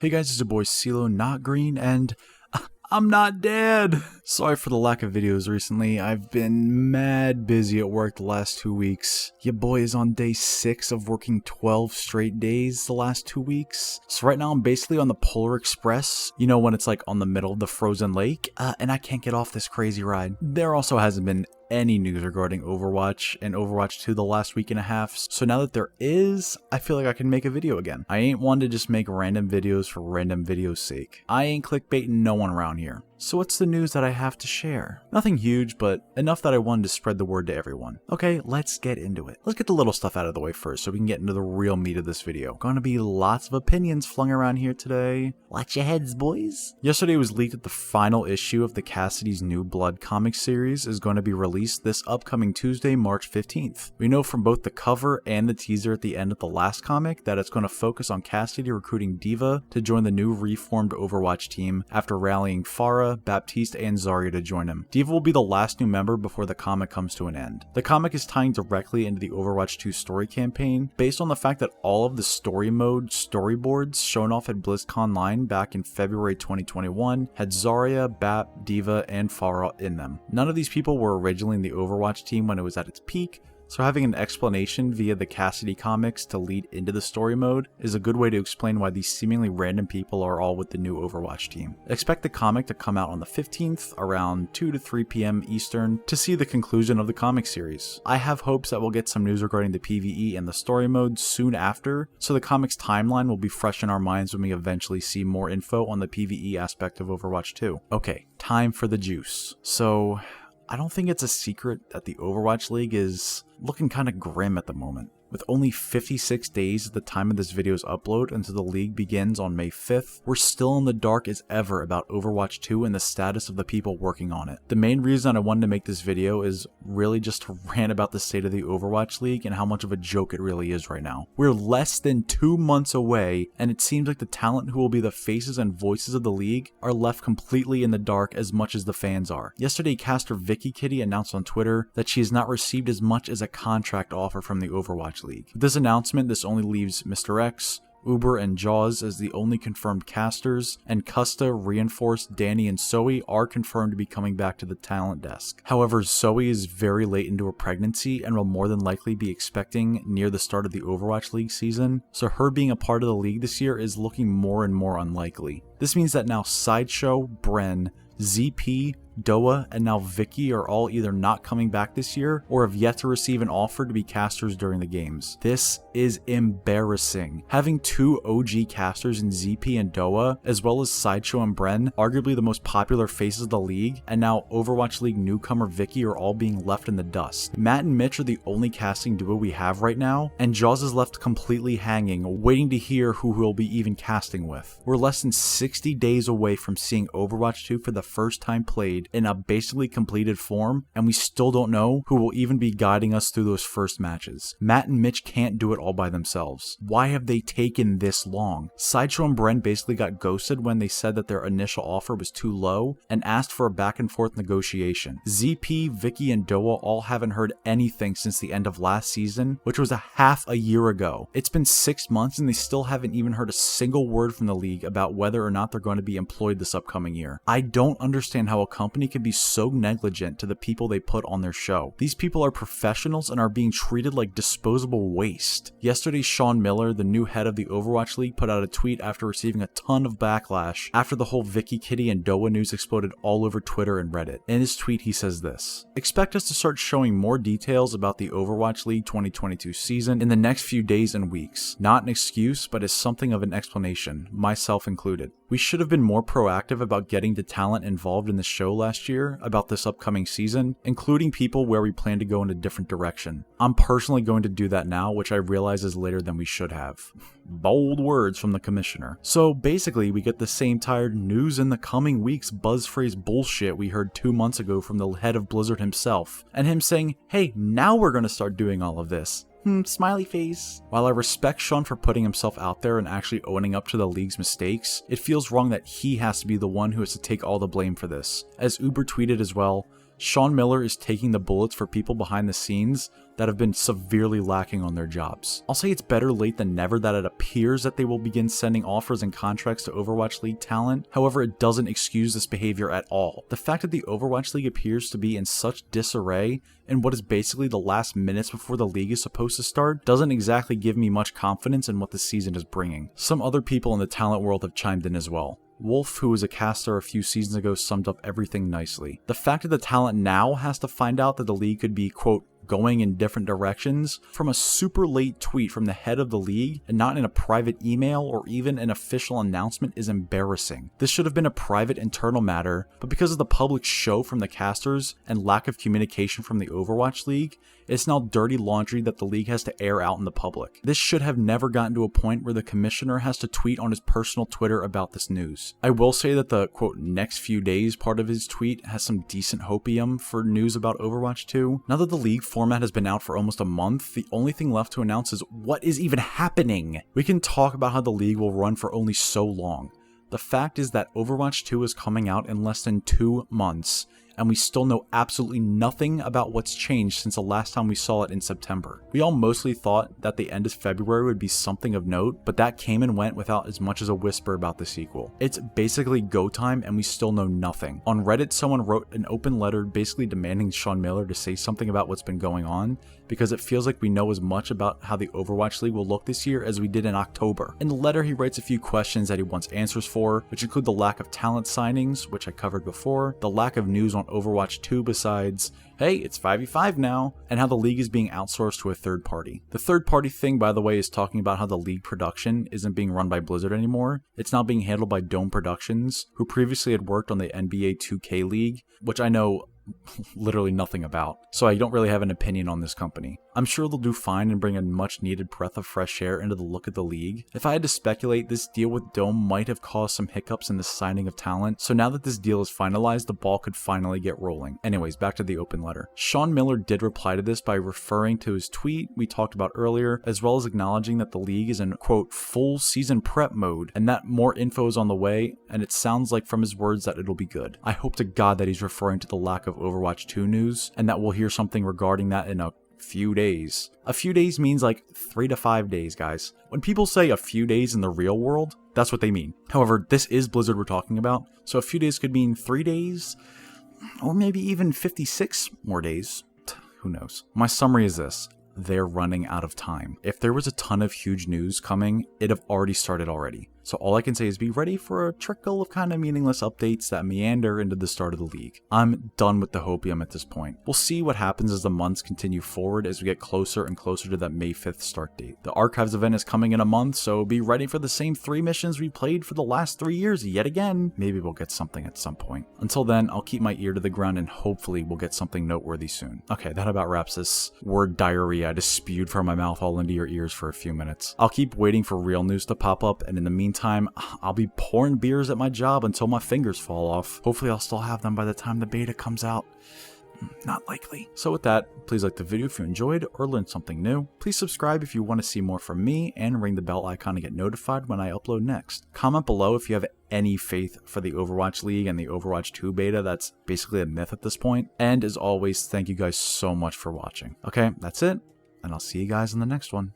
Hey guys, it's your boy CeeLo, not green, and I'm not dead! Sorry for the lack of videos recently. I've been mad busy at work the last 2 weeks. Your boy is on day 6 of working 12 straight days the last 2 weeks. So right now I'm basically on the Polar Express, you know when it's like on the middle of the frozen lake, and I can't get off this crazy ride. There also hasn't been any news regarding Overwatch and Overwatch 2 the last week and a half, so now that there is, I feel like I can make a video again. I ain't one to just make random videos for random videos' sake. I ain't clickbaiting no one around here. So what's the news that I have to share? Nothing huge, but enough that I wanted to spread the word to everyone. Okay, let's get into it. Let's get the little stuff out of the way first so we can get into the real meat of this video. Gonna be lots of opinions flung around here today. Watch your heads, boys. Yesterday was leaked that the final issue of the Cassidy's New Blood comic series is going to be released this upcoming Tuesday, March 15th. We know from both the cover and the teaser at the end of the last comic that it's going to focus on Cassidy recruiting D.Va to join the new reformed Overwatch team after rallying Pharah, Baptiste, and Zarya to join him. D.Va will be the last new member before the comic comes to an end. The comic is tying directly into the Overwatch 2 story campaign based on the fact that all of the story mode storyboards shown off at BlizzConline back in February 2021 had Zarya, Bap, D.Va, and Pharah in them. None of these people were originally in the Overwatch team when it was at its peak, so having an explanation via the Cassidy comics to lead into the story mode is a good way to explain why these seemingly random people are all with the new Overwatch team. Expect the comic to come out on the 15th around 2 to 3 p.m. Eastern to see the conclusion of the comic series. I have hopes that we'll get some news regarding the PvE and the story mode soon after, so the comic's timeline will be fresh in our minds when we eventually see more info on the PvE aspect of Overwatch 2. Okay, time for the juice. So I don't think it's a secret that the Overwatch League is looking kind of grim at the moment. With only 56 days at the time of this video's upload until the league begins on May 5th, we're still in the dark as ever about Overwatch 2 and the status of the people working on it. The main reason I wanted to make this video is really just to rant about the state of the Overwatch League and how much of a joke it really is right now. We're less than 2 months away, and it seems like the talent who will be the faces and voices of the league are left completely in the dark as much as the fans are. Yesterday, caster Vicky Kitty announced on Twitter that she has not received as much as a contract offer from the Overwatch League. With this announcement, this only leaves Mr. X, Uber, and Jaws as the only confirmed casters, and Custa, Reinforced, Danny, and Zoe are confirmed to be coming back to the talent desk. However, Zoe is very late into her pregnancy and will more than likely be expecting near the start of the Overwatch League season, so her being a part of the league this year is looking more and more unlikely. This means that now Sideshow, Bren, ZP, D.Va, and now Vicky are all either not coming back this year or have yet to receive an offer to be casters during the games. This is embarrassing. Having 2 OG casters in ZP and D.Va, as well as Sideshow and Bren, arguably the most popular faces of the league, and now Overwatch League newcomer Vicky are all being left in the dust. Matt and Mitch are the only casting duo we have right now, and Jaws is left completely hanging, waiting to hear who we'll be even casting with. We're less than 60 days away from seeing Overwatch 2 for the first time played in a basically completed form, and we still don't know who will even be guiding us through those first matches. Matt and Mitch can't do it all by themselves. Why have they taken this long? Sideshow and Bren basically got ghosted when they said that their initial offer was too low and asked for a back and forth negotiation. ZP, Vicky, and D.Va all haven't heard anything since the end of last season, which was a half a year ago. It's been 6 months and they still haven't even heard a single word from the league about whether or not they're going to be employed this upcoming year. I don't understand how a company can be so negligent to the people they put on their show. These people are professionals and are being treated like disposable waste. Yesterday, Sean Miller, the new head of the Overwatch League, put out a tweet after receiving a ton of backlash after the whole Vicky Kitty and D.Va news exploded all over Twitter and Reddit. In his tweet, he says this: "Expect us to start showing more details about the Overwatch League 2022 season in the next few days and weeks. Not an excuse, but as something of an explanation, myself included. We should have been more proactive about getting the talent involved in the show last year about this upcoming season, including people where we plan to go in a different direction. I'm personally going to do that now, which I realize is later than we should have." Bold words from the commissioner. So basically, we get the same tired news in the coming weeks buzz phrase bullshit we heard 2 months ago from the head of Blizzard himself, and him saying, "Hey, now we're gonna start doing all of this." Smiley face. While I respect Sean for putting himself out there and actually owning up to the league's mistakes, it feels wrong that he has to be the one who has to take all the blame for this. As Uber tweeted as well, Sean Miller is taking the bullets for people behind the scenes that have been severely lacking on their jobs. I'll say it's better late than never that it appears that they will begin sending offers and contracts to Overwatch League talent. However, it doesn't excuse this behavior at all. The fact that the Overwatch League appears to be in such disarray in what is basically the last minutes before the league is supposed to start doesn't exactly give me much confidence in what the season is bringing. Some other people in the talent world have chimed in as well. Wolf, who was a caster a few seasons ago, summed up everything nicely. The fact that the talent now has to find out that the league could be, quote, going in different directions from a super late tweet from the head of the league and not in a private email or even an official announcement is embarrassing. This should have been a private internal matter, but because of the public show from the casters and lack of communication from the Overwatch League, it's now dirty laundry that the league has to air out in the public. This should have never gotten to a point where the commissioner has to tweet on his personal Twitter about this news. I will say that the, quote, next few days part of his tweet has some decent hopium for news about Overwatch 2. Now that the league format has been out for almost a month, the only thing left to announce is what is even happening. We can talk about how the league will run for only so long. The fact is that Overwatch 2 is coming out in less than 2 months, and we still know absolutely nothing about what's changed since the last time we saw it in September. We all mostly thought that the end of February would be something of note, but that came and went without as much as a whisper about the sequel. It's basically go time and we still know nothing. On Reddit, someone wrote an open letter basically demanding Sean Miller to say something about what's been going on, because it feels like we know as much about how the Overwatch League will look this year as we did in October. In the letter, he writes a few questions that he wants answers for, which include the lack of talent signings, which I covered before, the lack of news on Overwatch 2 besides, hey, it's 5v5 now, and how the league is being outsourced to a third party. The third party thing, by the way, is talking about how the league production isn't being run by Blizzard anymore. It's now being handled by Dome Productions, who previously had worked on the NBA 2K League, which I know literally nothing about, so I don't really have an opinion on this company. I'm sure they'll do fine and bring a much needed breath of fresh air into the look of the league. If I had to speculate, this deal with Dome might have caused some hiccups in the signing of talent, so now that this deal is finalized, the ball could finally get rolling. Anyways, back to the open letter. Sean Miller did reply to this by referring to his tweet we talked about earlier, as well as acknowledging that the league is in, quote, full season prep mode, and that more info is on the way, and it sounds like from his words that it'll be good. I hope to God that he's referring to the lack of Overwatch 2 news, and that we'll hear something regarding that in a few days. A few days means like 3 to 5 days, guys. When people say a few days in the real world, that's what they mean. However, this is Blizzard we're talking about, so a few days could mean 3 days, or maybe even 56 more days. Who knows? My summary is this. They're running out of time. If there was a ton of huge news coming, it'd have already started already. So all I can say is be ready for a trickle of kind of meaningless updates that meander into the start of the league. I'm done with the hopium at this point. We'll see what happens as the months continue forward as we get closer and closer to that May 5th start date. The Archives event is coming in a month, so be ready for the same 3 missions we played for the last 3 years yet again. Maybe we'll get something at some point. Until then, I'll keep my ear to the ground and hopefully we'll get something noteworthy soon. Okay, that about wraps this word diarrhea I just spewed from my mouth all into your ears for a few minutes. I'll keep waiting for real news to pop up, and in the meantime, I'll be pouring beers at my job until my fingers fall off. Hopefully I'll still have them by the time the beta comes out. Not likely. So with that, please like the video if you enjoyed or learned something new. Please subscribe if you want to see more from me, and ring the bell icon to get notified when I upload next. Comment below if you have any faith for the Overwatch League and the Overwatch 2 beta. That's basically a myth at this point. And as always, thank you guys so much for watching. Okay, that's it, and I'll see you guys in the next one.